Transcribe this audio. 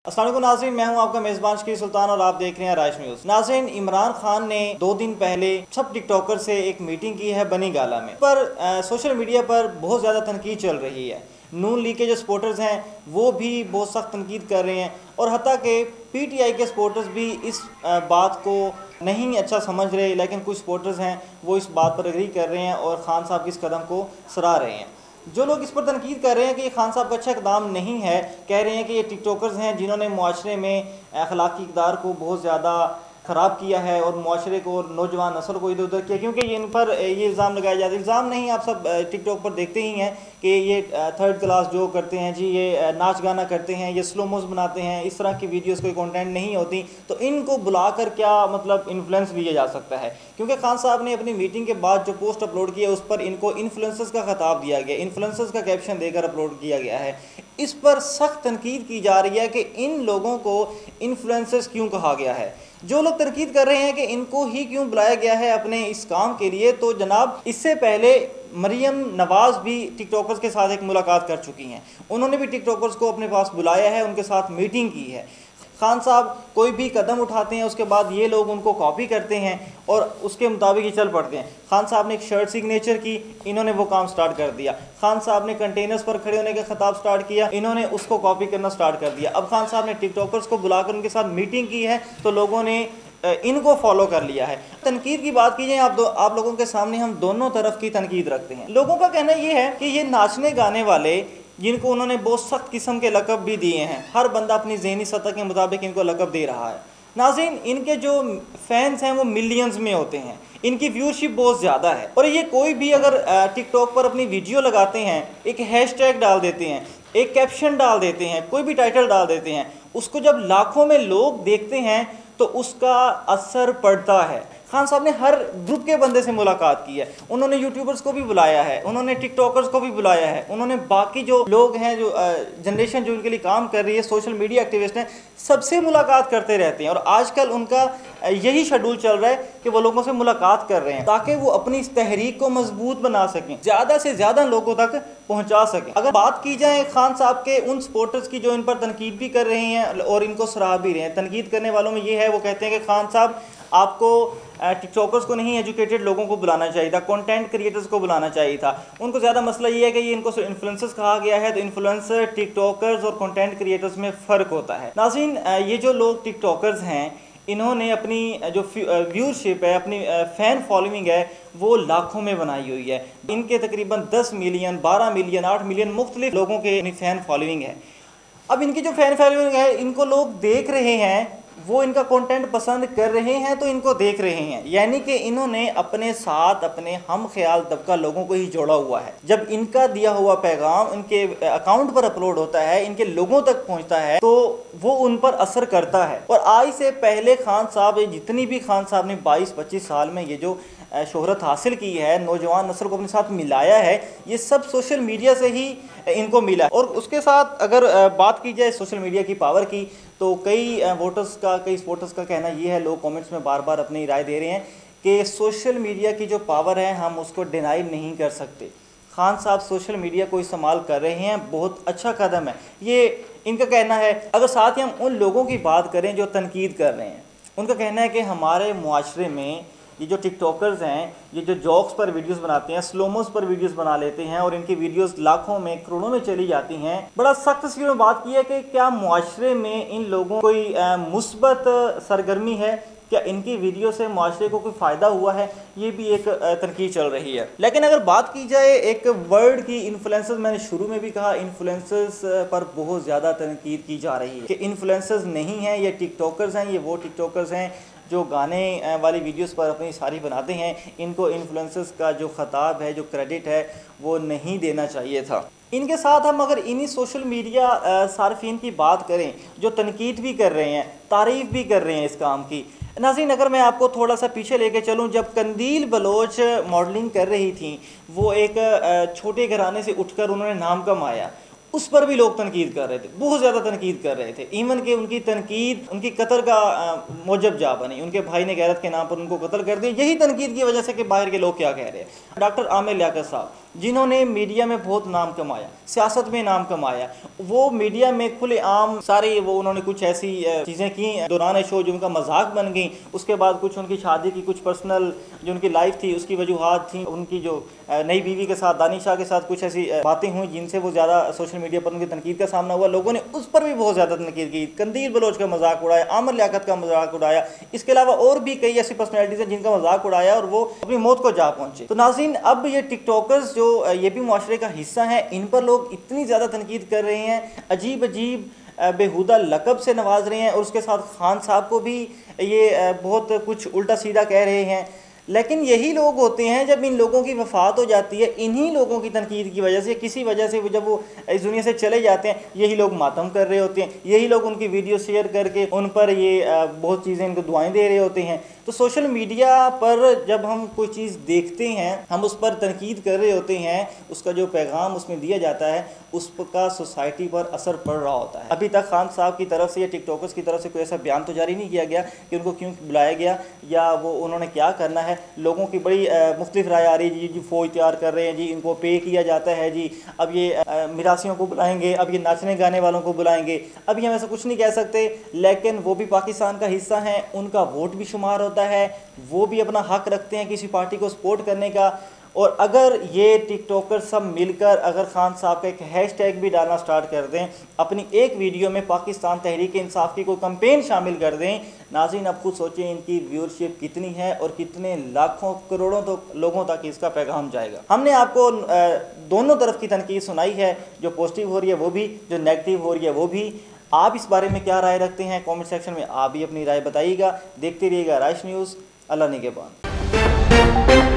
अस्सलाम वालेकुम नाज़रीन, मैं हूं आपका मेज़बान शकील सुल्तान और आप देख रहे हैं राइश न्यूज़। नाज़रीन, इमरान खान ने 2 दिन पहले सब टिकटॉकर से एक मीटिंग की है बनी गाला में। पर सोशल मीडिया पर बहुत ज़्यादा तनकीद चल रही है। नून लीग के जो सपोर्टर्स हैं वो भी बहुत सख्त तनकीद कर रहे हैं और हत्ता कि PTI के सपोर्टर्स भी इस बात को नहीं अच्छा समझ रहे, लेकिन कुछ सपोर्टर्स हैं वो इस बात पर एग्री कर रहे हैं और खान साहब के इस कदम को सराह रहे हैं। जो लोग इस पर तनकीद कर रहे हैं कि ये खान साहब का अच्छा इकदाम नहीं है, कह रहे हैं कि ये टिकटॉकर्स हैं जिन्होंने मुआशरे में अखलाकी इक़दार को बहुत ज़्यादा ख़राब किया है और मुआशरे को और नौजवान नस्ल को इधर उधर किया, क्योंकि इन पर ये इल्ज़ाम लगाया जाता है। इल्ज़ाम नहीं, आप सब टिकटॉक पर देखते ही हैं कि ये थर्ड क्लास जो करते हैं जी, ये नाच गाना करते हैं, ये स्लोमोस बनाते हैं, इस तरह की वीडियोस कोई कंटेंट नहीं होती, तो इनको बुलाकर क्या मतलब इन्फ्लुएंस लिया जा सकता है। क्योंकि खान साहब ने अपनी मीटिंग के बाद जो पोस्ट अपलोड किया उस पर इनको इन्फ्लुएंसर्स का खिताब दिया गया, इन्फ्लुएंसर्स का कैप्शन देकर अपलोड किया गया है। इस पर सख्त तनकीद की जा रही है कि इन लोगों को इन्फ्लुएंसर्स क्यों कहा गया है। जो लोग तनकीद कर रहे हैं कि इनको ही क्यों बुलाया गया है अपने इस काम के लिए, तो जनाब इससे पहले मरियम नवाज़ भी टिकटॉकर्स के साथ एक मुलाकात कर चुकी हैं। उन्होंने भी टिकटॉकर्स को अपने पास बुलाया है, उनके साथ मीटिंग की है। खान साहब कोई भी कदम उठाते हैं उसके बाद ये लोग उनको कॉपी करते हैं और उसके मुताबिक ही चल पड़ते हैं। खान साहब ने एक शर्ट सिग्नेचर की, इन्होंने वो काम स्टार्ट कर दिया। खान साहब ने कंटेनर्स पर खड़े होने का खिताब स्टार्ट किया, इन्होंने उसको कॉपी करना स्टार्ट कर दिया। अब खान साहब ने टिकटॉकर्स को बुलाकर उनके साथ मीटिंग की है तो लोगों ने इनको फॉलो कर लिया है। तनकीद की बात की जाए आप लोगों के सामने हम दोनों तरफ की तनकीद रखते हैं। लोगों का कहना ये है कि ये नाचने गाने वाले जिनको उन्होंने बहुत सख्त किस्म के लक़ब भी दिए हैं, हर बंदा अपनी ज़हनी सतह के मुताबिक इनको लक़ब दे रहा है। नाज़रीन, इनके जो फैंस हैं वो मिलियंस में होते हैं, इनकी व्यूअरशिप बहुत ज़्यादा है और ये कोई भी अगर टिकटॉक पर अपनी वीडियो लगाते हैं, एक हैशटैग डाल देते हैं, एक कैप्शन डाल देते हैं, कोई भी टाइटल डाल देते हैं, उसको जब लाखों में लोग देखते हैं तो उसका असर पड़ता है। खान साहब ने हर ग्रुप के बंदे से मुलाकात की है, उन्होंने यूट्यूबर्स को भी बुलाया है, उन्होंने टिकटॉकर्स को भी बुलाया है, उन्होंने बाकी जो लोग हैं, जो जनरेशन जो उनके लिए काम कर रही है, सोशल मीडिया एक्टिविस्ट हैं, सबसे मुलाकात करते रहते हैं। और आजकल उनका यही शेड्यूल चल रहा है कि वो लोगों से मुलाकात कर रहे हैं ताकि वो अपनी इस तहरीक को मजबूत बना सकें, ज़्यादा से ज़्यादा लोगों तक पहुँचा सकें। अगर बात की जाए खान साहब के उन सपोर्टर्स की जो इन पर तनकीद भी कर रहे हैं और इनको सराह भी रहे हैं, तनकीद करने वालों में ये है, वो कहते हैं कि खान साहब आपको टिकटॉकर्स को नहीं, एजुकेटेड लोगों को बुलाना चाहिए था, कंटेंट क्रिएटर्स को बुलाना चाहिए था। उनको ज़्यादा मसला ये है कि ये इनको इन्फ्लुएंसर्स कहा गया है, तो इन्फ्लुएंसर, टिकटॉकर्स और कंटेंट क्रिएटर्स में फ़र्क होता है। नाज़रीन, ये जो लोग टिकटॉकर्स हैं इन्होंने अपनी जो व्यूअरशिप है, अपनी फ़ैन फॉलोइंग है, वो लाखों में बनाई हुई है। इनके तकरीबन 10 मिलियन, 12 मिलियन, 8 मिलियन मुख्तलिफ लोगों के फ़ैन फॉलोइंग है। अब इनकी जो फ़ैन फॉलोइंग है, इनको लोग देख रहे हैं, वो इनका कंटेंट पसंद कर रहे हैं तो इनको देख रहे हैं, यानी कि इन्होंने अपने साथ अपने हम ख्याल तबका लोगों को ही जोड़ा हुआ है। जब इनका दिया हुआ पैगाम इनके अकाउंट पर अपलोड होता है, इनके लोगों तक पहुंचता है, तो वो उन पर असर करता है। और आज से पहले खान साहब, जितनी भी खान साहब ने 22-25 साल में ये जो शोहरत हासिल की है, नौजवान नस्ल को अपने साथ मिलाया है, ये सब सोशल मीडिया से ही इनको मिला। और उसके साथ अगर बात की जाए सोशल मीडिया की पावर की, तो कई सपोर्टर्स का कहना ये है, लोग कमेंट्स में बार बार अपनी राय दे रहे हैं कि सोशल मीडिया की जो पावर है हम उसको डिनाई नहीं कर सकते। खान साहब सोशल मीडिया को इस्तेमाल कर रहे हैं, बहुत अच्छा कदम है, ये इनका कहना है। अगर साथ ही हम उन लोगों की बात करें जो तनकीद कर रहे हैं, उनका कहना है कि हमारे मुआशरे में ये जो टिकटॉकर्स हैं, ये जो जॉक्स पर वीडियोस बनाते हैं, स्लोमोस पर वीडियोस बना लेते हैं और इनकी वीडियोस लाखों में, करोड़ों में चली जाती हैं। बड़ा सख्त तस्वीर में बात की है कि क्या मुआशरे में इन लोगों कोई मुस्बत सरगर्मी है, क्या इनकी वीडियो से मुआशरे को कोई फ़ायदा हुआ है, ये भी एक तनकीद चल रही है। लेकिन अगर बात की जाए एक वर्ड की, इन्फ्लुएंसर्स, मैंने शुरू में भी कहा, इन्फ्लुएंसर्स पर बहुत ज़्यादा तनकीद की जा रही है कि इन्फ्लुएंसर्स नहीं हैं, ये टिकटॉकर्स हैं, ये वो टिकटॉकर्स हैं जो गाने वाली वीडियोस पर अपनी सारी बनाते हैं। इनको इन्फ्लुएंसर्स का जो खिताब है, जो क्रेडिट है, वो नहीं देना चाहिए था। इनके साथ हम अगर इन्हीं सोशल मीडिया सार्फिन की बात करें जो तनकीद भी कर रहे हैं, तारीफ़ भी कर रहे हैं इस काम की। नाज़रीन, अगर मैं आपको थोड़ा सा पीछे लेके चलूं, जब कंदील बलोच मॉडलिंग कर रही थी, वो एक छोटे घराने से उठकर उन्होंने नाम कमाया, उस पर भी लोग तनकीद कर रहे थे, बहुत ज़्यादा तनकीद कर रहे थे। इवन कि उनकी तनकीद उनकी कत्ल का मौजब जा बनी, उनके भाई ने गैरत के नाम पर उनको कत्ल कर दिया। यही तनकीद की वजह से कि बाहर के लोग क्या कह रहे हैं। डॉक्टर आमिर लियाकत साहब, जिन्होंने मीडिया में बहुत नाम कमाया, सियासत में नाम कमाया, वो मीडिया में खुलेआम सारे वो उन्होंने कुछ ऐसी चीज़ें की दौरान शो जो उनका मजाक बन गई। उसके बाद कुछ उनकी शादी की कुछ पर्सनल जो उनकी लाइफ थी उसकी वजूहात थी, उनकी जो नई बीवी के साथ दानिश शाह के साथ कुछ ऐसी बातें हुई जिनसे वो ज़्यादा सोशल मीडिया पर उनकी तनकीद का सामना हुआ। लोगों ने उस पर भी बहुत ज़्यादा तनकीद की, कंदील बलोच का मजाक उड़ाया, आमर लियाकत का मजाक उड़ाया। इसके अलावा और भी कई ऐसी पर्सनैलिटीज़ हैं जिनका मजाक उड़ाया और वो अपनी मौत को जा पहुँचे। तो नाज़रीन, अब ये टिकटॉकर्स जो ये भी मुआशरे का हिस्सा हैं, इन पर लोग इतनी ज़्यादा तनकीद कर रहे हैं, अजीब अजीब बेहुदा लकब से नवाज रहे हैं और उसके साथ खान साहब को भी ये बहुत कुछ उल्टा सीधा कह रहे हैं। लेकिन यही लोग होते हैं जब इन लोगों की वफ़ात हो जाती है, इन्हीं लोगों की तनकीद की वजह से, किसी वजह से जब वो इस दुनिया से चले जाते हैं, यही लोग मातम कर रहे होते हैं, यही लोग उनकी वीडियो शेयर करके उन पर ये बहुत चीज़ें इनको दुआएं दे रहे होते हैं। तो सोशल मीडिया पर जब हम कोई चीज़ देखते हैं, हम उस पर तनकीद कर रहे होते हैं, उसका जो पैगाम उसमें दिया जाता है उसका सोसाइटी पर असर पड़ रहा होता है। अभी तक खान साहब की तरफ से या टिकटॉकर्स की तरफ से कोई ऐसा बयान तो जारी नहीं किया गया कि उनको क्यों बुलाया गया या वो उन्होंने क्या करना है। लोगों की बड़ी मुख्तलिफ राय आ रही है जी, फ़ौज तैयार कर रहे हैं जी, इनको पे किया जाता है जी, अब ये मिरासियों को बुलाएंगे, अब ये नाचने गाने वालों को बुलाएंगे। अभी हम ऐसा कुछ नहीं कह सकते, लेकिन वो भी पाकिस्तान का हिस्सा हैं, उनका वोट भी शुमार होता है, वो भी अपना हक रखते हैं किसी पार्टी को सपोर्ट करने का। और अगर ये टिकटॉकर सब मिलकर अगर खान साहब का एक हैशटैग भी डालना स्टार्ट कर दें, अपनी एक वीडियो में पाकिस्तान तहरीक इंसाफ की कोई कैंपेन शामिल कर दें, नाज़रीन आप खुद सोचें इनकी व्यूअरशिप कितनी है और कितने लाखों करोड़ों तो लोगों तक इसका पैगाम जाएगा। हमने आपको दोनों तरफ की तनकीद सुनाई है, जो पॉजिटिव हो रही है वो भी, जो नेगेटिव हो रही है वो भी। आप इस बारे में क्या राय रखते हैं कमेंट सेक्शन में आप भी अपनी राय बताइएगा। देखते रहिएगा राइश न्यूज़। अल्लाह निगहबान।